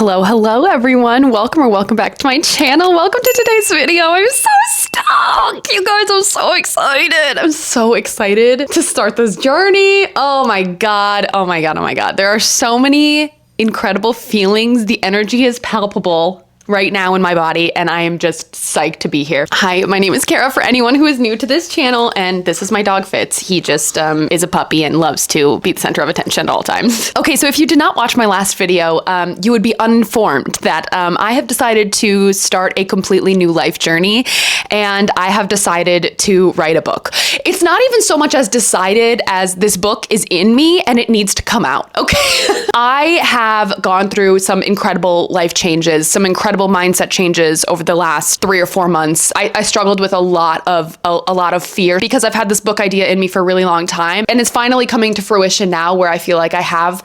Hello everyone. Welcome back to my channel. Welcome to today's video. I'm so stoked. You guys, I'm so excited. I'm so excited to start this journey. Oh my God. There are so many incredible feelings. The energy is palpable right now in my body, and I am just psyched to be here. Hi, my name is Kara, for anyone who is new to this channel, and this is my dog Fitz. He just is a puppy and loves to be the center of attention at all times. Okay, so if you did not watch my last video, you would be uninformed that I have decided to start a completely new life journey, and I have decided to write a book. It's not even so much as decided as this book is in me and it needs to come out, okay? I have gone through some incredible life changes, some incredible mindset changes over the last 3 or 4 months. I struggled with a lot of fear because I've had this book idea in me for a really long time, and it's finally coming to fruition now where I feel like I have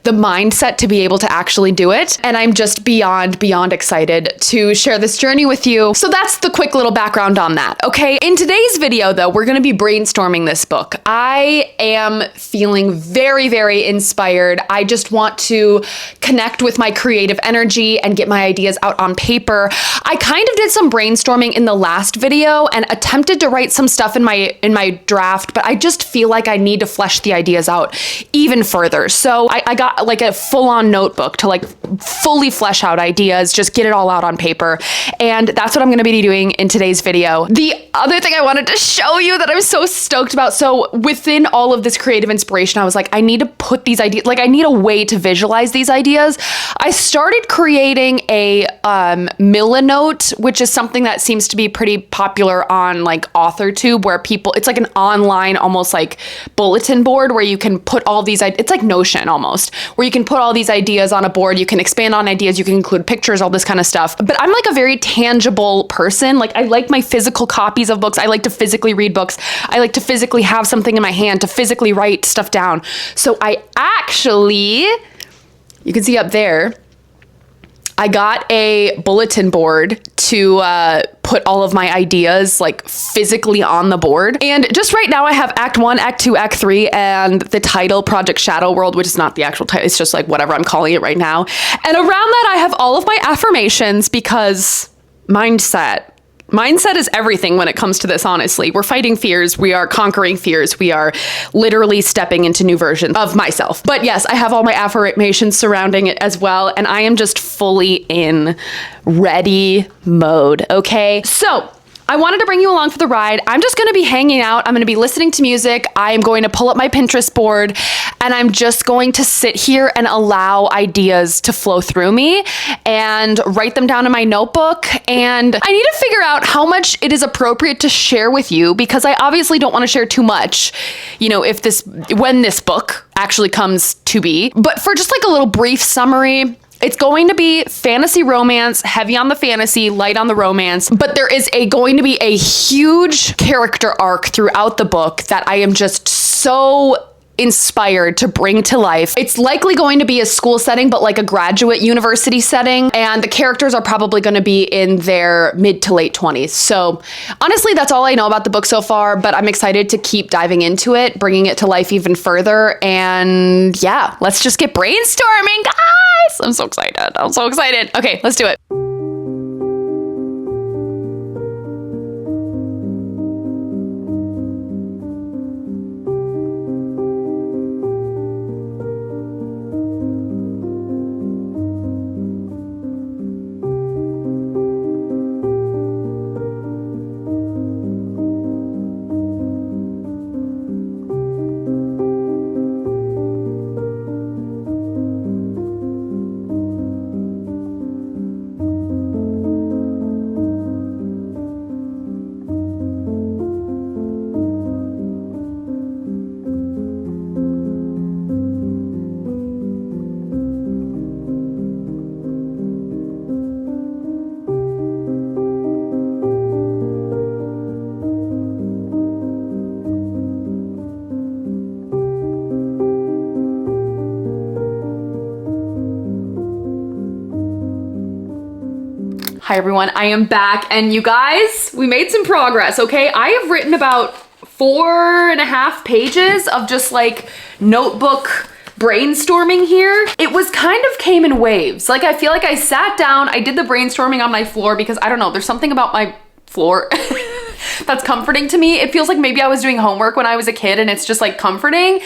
the mindset to be able to actually do it, and I'm just beyond excited to share this journey with you. So that's the quick little background on that, okay? In today's video though, we're gonna be brainstorming this book. I am feeling very inspired. I just want to connect with my creative energy and get my ideas out on paper. I kind of did some brainstorming in the last video and attempted to write some stuff in my draft, but I just feel like I need to flesh the ideas out even further. So I got like a full-on notebook to like fully flesh out ideas, just get it all out on paper. And that's what I'm gonna be doing in today's video. The other thing I wanted to show you that I'm so stoked about, so within all of this creative inspiration, I was like, I need to put these ideas, like I need a way to visualize these ideas. I started creating a Milanote, which is something that seems to be pretty popular on like AuthorTube, where people, it's like an online almost like bulletin board where you can put all these, it's like Notion almost, where you can put all these ideas on a board, you can expand on ideas, you can include pictures, all this kind of stuff. But I'm like a very tangible person. Like I like my physical copies of books. I like to physically read books. I like to physically have something in my hand to physically write stuff down. So I actually, you can see up there, I got a bulletin board to put all of my ideas like physically on the board. And just right now I have Act 1, Act 2, Act 3, and the title Project Shadow World, which is not the actual title. It's just like whatever I'm calling it right now. And around that I have all of my affirmations because mindset is everything when it comes to this, honestly. We're fighting fears. We are conquering fears. We are literally stepping into new versions of myself. But yes, I have all my affirmations surrounding it as well. And I am just fully in ready mode, okay? So I wanted to bring you along for the ride. I'm just gonna be hanging out. I'm gonna be listening to music. I am going to pull up my Pinterest board and I'm just going to sit here and allow ideas to flow through me and write them down in my notebook. And I need to figure out how much it is appropriate to share with you, because I obviously don't want to share too much, you know, when this book actually comes to be. But for just like a little brief summary, it's going to be fantasy romance, heavy on the fantasy, light on the romance, but there is going to be a huge character arc throughout the book that I am just so inspired to bring to life. It's likely going to be a school setting, but like a graduate university setting. And the characters are probably going to be in their mid to late 20s. So honestly, that's all I know about the book so far, but I'm excited to keep diving into it, bringing it to life even further. And yeah, let's just get brainstorming, guys. I'm so excited. Okay, let's do it. Hi everyone, I am back, and you guys, we made some progress, okay? I have written about 4.5 pages of just like notebook brainstorming here, it was kind of came in waves. Like, I feel like I sat down, I did the brainstorming on my floor because I don't know, there's something about my floor that's comforting to me. It feels like maybe I was doing homework when I was a kid and it's just like comforting.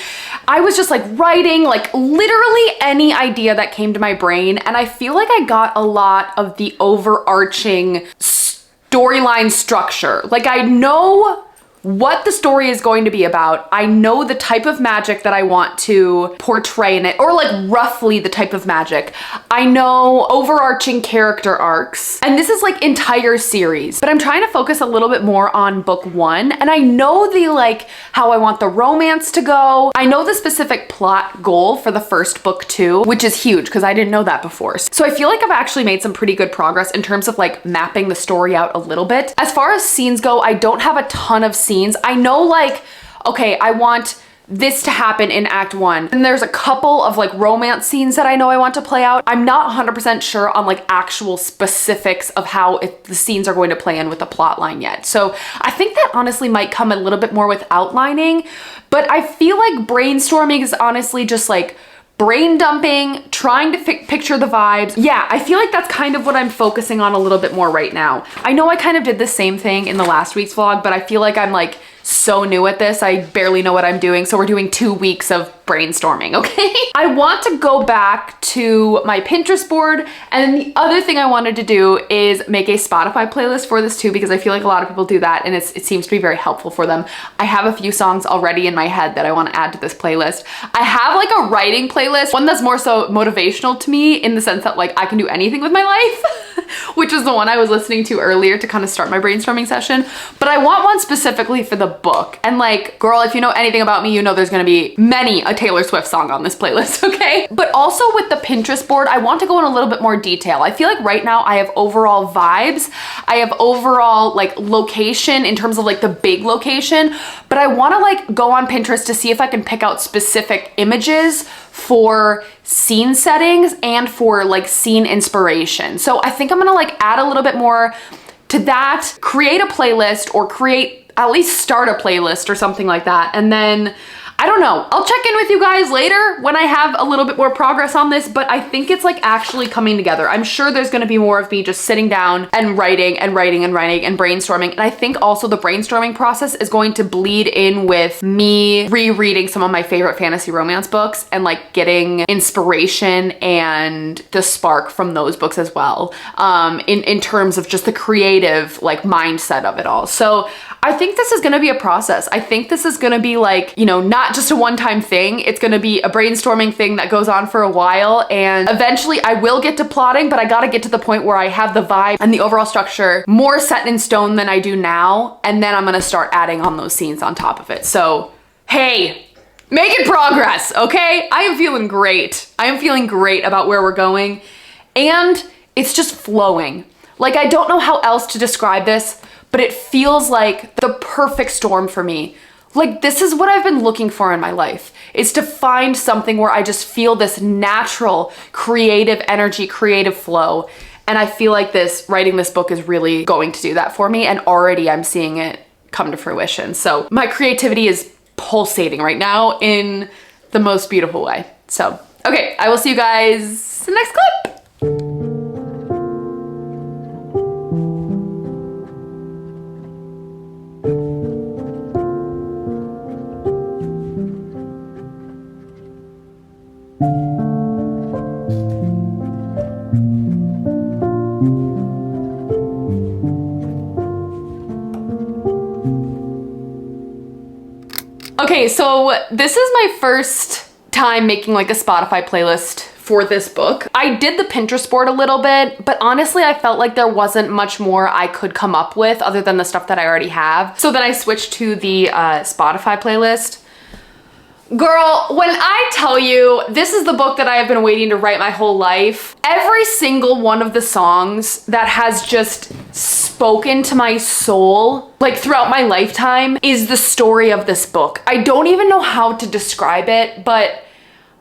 I was just like writing like literally any idea that came to my brain, and I feel like I got a lot of the overarching storyline structure. Like, I know what the story is going to be about. I know the type of magic that I want to portray in it, or like roughly the type of magic. I know overarching character arcs, and this is like entire series, but I'm trying to focus a little bit more on book one. And I know the like how I want the romance to go. I know the specific plot goal for the first book too, which is huge because I didn't know that before. So I feel like I've actually made some pretty good progress in terms of like mapping the story out a little bit. As far as scenes go, I don't have a ton of scenes. I know like, okay, I want this to happen in act one. And there's a couple of like romance scenes that I know I want to play out. I'm not 100% sure on like actual specifics of how the scenes are going to play in with the plot line yet. So I think that honestly might come a little bit more with outlining, but I feel like brainstorming is honestly just like brain dumping, trying to picture the vibes. Yeah, I feel like that's kind of what I'm focusing on a little bit more right now. I know I kind of did the same thing in the last week's vlog, but I feel like I'm like so new at this. I barely know what I'm doing. So we're doing 2 weeks of brainstorming, okay? I want to go back to my Pinterest board. And then the other thing I wanted to do is make a Spotify playlist for this too, because I feel like a lot of people do that and it seems to be very helpful for them. I have a few songs already in my head that I want to add to this playlist. I have like a writing playlist, one that's more so motivational to me in the sense that like I can do anything with my life, which is the one I was listening to earlier to kind of start my brainstorming session. But I want one specifically for the book. And like, girl, if you know anything about me, you know there's gonna be many a Taylor Swift song on this playlist, okay? But also with the Pinterest board, I want to go in a little bit more detail. I feel like right now I have overall vibes, I have overall like location in terms of like the big location, but I wanna like go on Pinterest to see if I can pick out specific images for scene settings and for like scene inspiration. So I think I'm gonna like add a little bit more to that, create a playlist or at least start a playlist or something like that. And then, I don't know, I'll check in with you guys later when I have a little bit more progress on this, but I think it's like actually coming together. I'm sure there's gonna be more of me just sitting down and writing and writing and writing and brainstorming. And I think also the brainstorming process is going to bleed in with me rereading some of my favorite fantasy romance books and like getting inspiration and the spark from those books as well, in terms of just the creative like mindset of it all. So I think this is gonna be a process. I think this is gonna be like, you know, not just a one-time thing. It's gonna be a brainstorming thing that goes on for a while, and eventually I will get to plotting, but I gotta get to the point where I have the vibe and the overall structure more set in stone than I do now, and then I'm gonna start adding on those scenes on top of it. So, hey, making progress, okay? I am feeling great. I am feeling great about where we're going, and it's just flowing. Like, I don't know how else to describe this, but it feels like the perfect storm for me. Like, this is what I've been looking for in my life, is to find something where I just feel this natural creative energy, creative flow. And I feel like writing this book is really going to do that for me. And already I'm seeing it come to fruition. So my creativity is pulsating right now in the most beautiful way. So, okay, I will see you guys in the next clip. Okay, so this is my first time making like a Spotify playlist for this book. I did the Pinterest board a little bit, but honestly, I felt like there wasn't much more I could come up with other than the stuff that I already have. So then I switched to the Spotify playlist. Girl, when I tell you this is the book that I have been waiting to write my whole life, every single one of the songs that has just spoken to my soul, like throughout my lifetime, is the story of this book. I don't even know how to describe it, but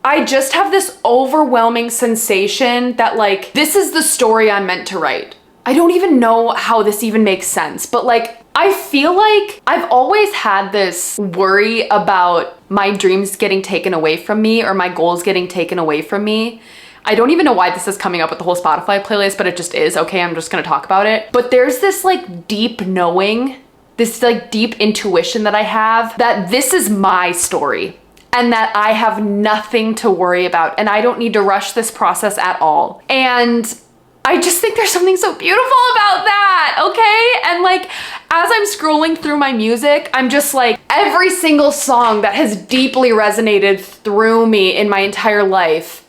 I just have this overwhelming sensation that like, this is the story I'm meant to write. I don't even know how this even makes sense, but like, I feel like I've always had this worry about my dreams getting taken away from me or my goals getting taken away from me. I don't even know why this is coming up with the whole Spotify playlist, but it just is. Okay, I'm just gonna talk about it. But there's this like deep knowing, this like deep intuition that I have that this is my story and that I have nothing to worry about and I don't need to rush this process at all. And I just think there's something so beautiful about that, okay? And like, as I'm scrolling through my music, I'm just like, every single song that has deeply resonated through me in my entire life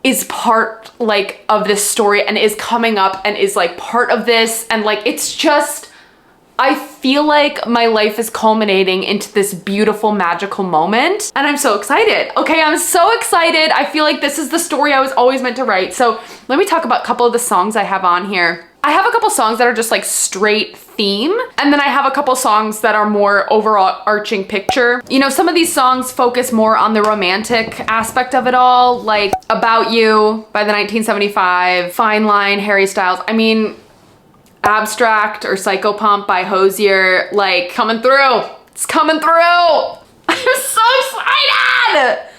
is part like of this story and is coming up and is like part of this. And like, it's just, I feel like my life is culminating into this beautiful, magical moment. And I'm so excited. Okay, I'm so excited. I feel like this is the story I was always meant to write. So let me talk about a couple of the songs I have on here. I have a couple songs that are just like straight theme. And then I have a couple songs that are more overall arching picture. You know, some of these songs focus more on the romantic aspect of it all, like About You by the 1975, Fine Line, Harry Styles. I mean, Abstract or Psychopomp by Hosier, like coming through. It's coming through. I'm so excited.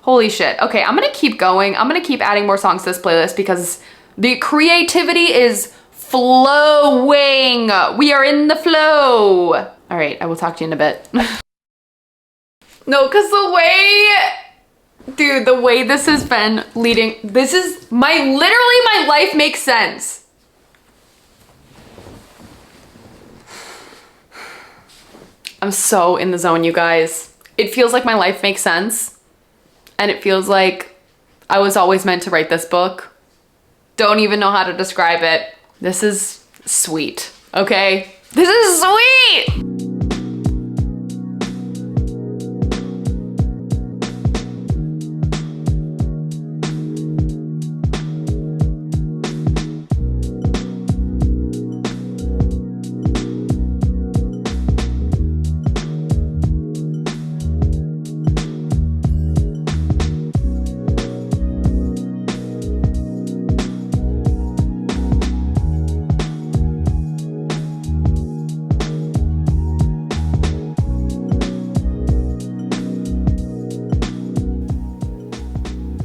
Holy shit. Okay, I'm gonna keep going. I'm gonna keep adding more songs to this playlist because the creativity is flowing. We are in the flow. All right, I will talk to you in a bit. No, because the way, dude, the way this has been leading, this is literally my life makes sense. I'm so in the zone, you guys. It feels like my life makes sense. And it feels like I was always meant to write this book. Don't even know how to describe it. This is sweet, okay? This is sweet!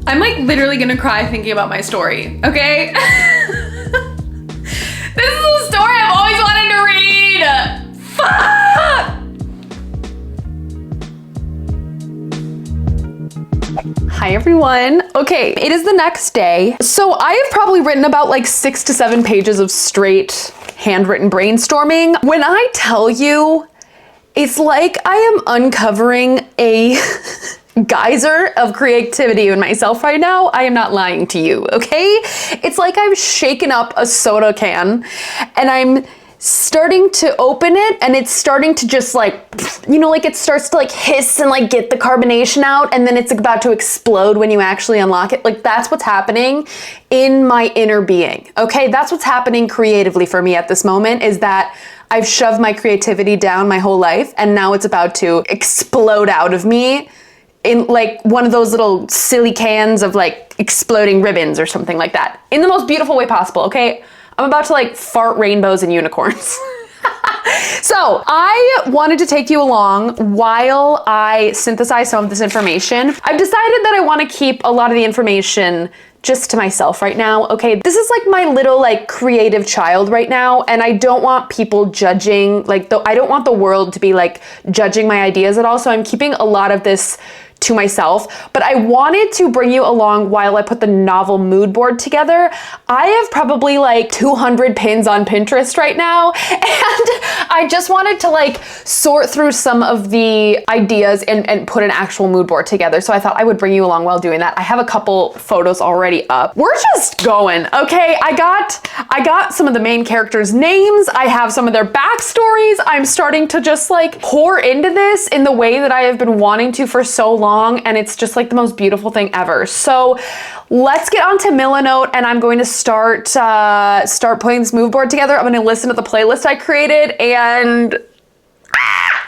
I'm like literally gonna cry thinking about my story, okay? This is a story I've always wanted to read! Fuck! Hi everyone. Okay, it is the next day. So I have probably written about like 6 to 7 pages of straight handwritten brainstorming. When I tell you, it's like I am uncovering a geyser of creativity in myself right now. I am not lying to you, okay? It's like I've shaken up a soda can and I'm starting to open it and it's starting to just like, you know, like it starts to like hiss and like get the carbonation out and then it's about to explode when you actually unlock it. Like that's what's happening in my inner being, okay? That's what's happening creatively for me at this moment, is that I've shoved my creativity down my whole life and now it's about to explode out of me in like one of those little silly cans of like exploding ribbons or something like that, in the most beautiful way possible, okay? I'm about to like fart rainbows and unicorns. So I wanted to take you along while I synthesize some of this information. I've decided that I want to keep a lot of the information just to myself right now, okay? This is like my little like creative child right now, and I don't want people judging, like I don't want the world to be like judging my ideas at all, so I'm keeping a lot of this to myself, but I wanted to bring you along while I put the novel mood board together. I have probably like 200 pins on Pinterest right now, and I just wanted to like sort through some of the ideas and put an actual mood board together. So I thought I would bring you along while doing that. I have a couple photos already up. We're just going, okay? I got some of the main characters' names. I have some of their backstories. I'm starting to just like pour into this in the way that I have been wanting to for so long, and it's just like the most beautiful thing ever. So let's get on to Milanote, and I'm going to start putting this mood board together. I'm going to listen to the playlist I created, and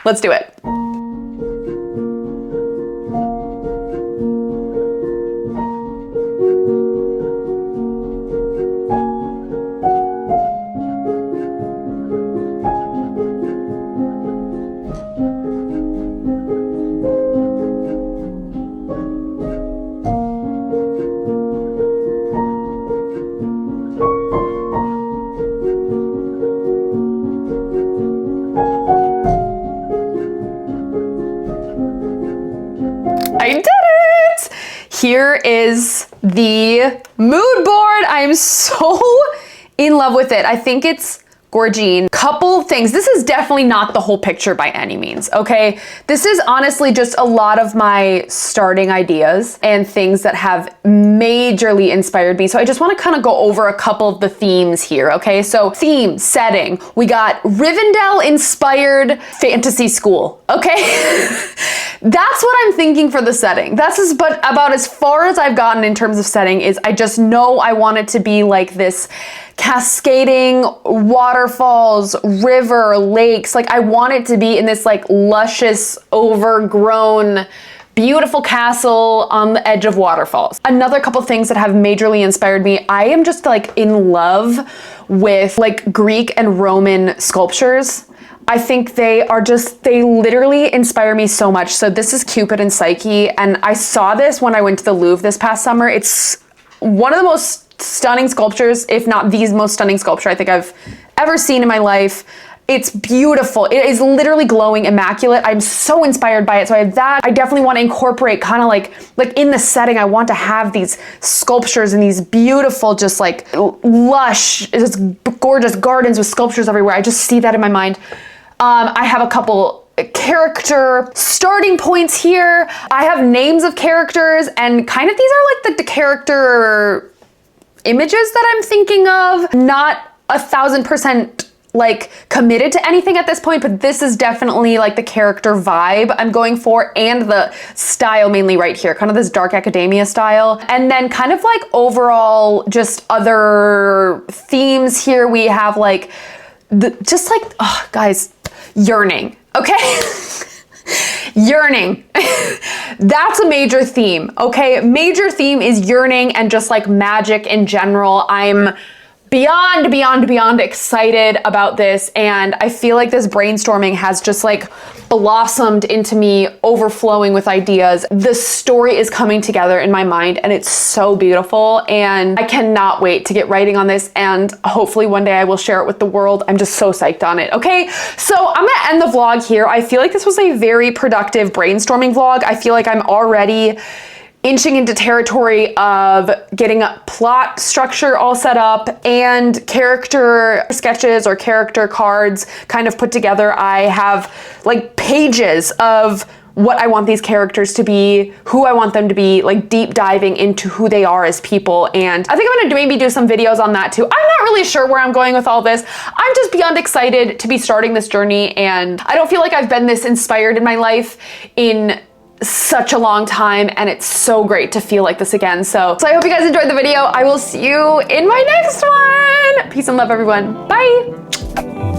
let's do it. here is the mood board. I'm so in love with it. I think it's gorgeous. Couple things. This is definitely not the whole picture by any means, okay? This is honestly just a lot of my starting ideas and things that have majorly inspired me. So I just want to kind of go over a couple of the themes here, okay? So theme, setting. We got Rivendell inspired fantasy school, okay? That's what I'm thinking for the setting. That's about as far as I've gotten in terms of setting. Is I just know I want it to be like this cascading waterfalls, river, lakes. Like I want it to be in this like luscious, overgrown, beautiful castle on the edge of waterfalls. Another couple things that have majorly inspired me. I am just like in love with like Greek and Roman sculptures. I think they literally inspire me so much. So this is Cupid and Psyche, and I saw this when I went to the Louvre this past summer. It's one of the most stunning sculptures, if not the most stunning sculpture I think I've ever seen in my life. It's beautiful. It is literally glowing, immaculate. I'm so inspired by it. So I have that. I definitely want to incorporate kind of like in the setting, I want to have these sculptures and these beautiful, just like lush, just gorgeous gardens with sculptures everywhere. I just see that in my mind. I have a couple character starting points here. I have names of characters, and kind of these are like the character images that I'm thinking of. Not 1000% like committed to anything at this point, but this is definitely like the character vibe I'm going for, and the style mainly right here, kind of this dark academia style. And then kind of like overall just other themes here. We have like oh guys, yearning, okay? Yearning. That's a major theme, okay? Major theme is yearning and just like magic in general. I'm beyond excited about this, and I feel like this brainstorming has just like blossomed into me overflowing with ideas. The story is coming together in my mind, and it's so beautiful, and I cannot wait to get writing on this, and hopefully one day I will share it with the world. I'm just so psyched on it, okay? So I'm gonna end the vlog here. I feel like this was a very productive brainstorming vlog. I feel like I'm already inching into territory of getting a plot structure all set up and character sketches or character cards kind of put together. I have like pages of what I want these characters to be, who I want them to be, like deep diving into who they are as people. And I think I'm gonna maybe do some videos on that too. I'm not really sure where I'm going with all this. I'm just beyond excited to be starting this journey, and I don't feel like I've been this inspired in my life in such a long time, and it's so great to feel like this again. So I hope you guys enjoyed the video. I will see you in my next one. Peace and love, everyone. Bye.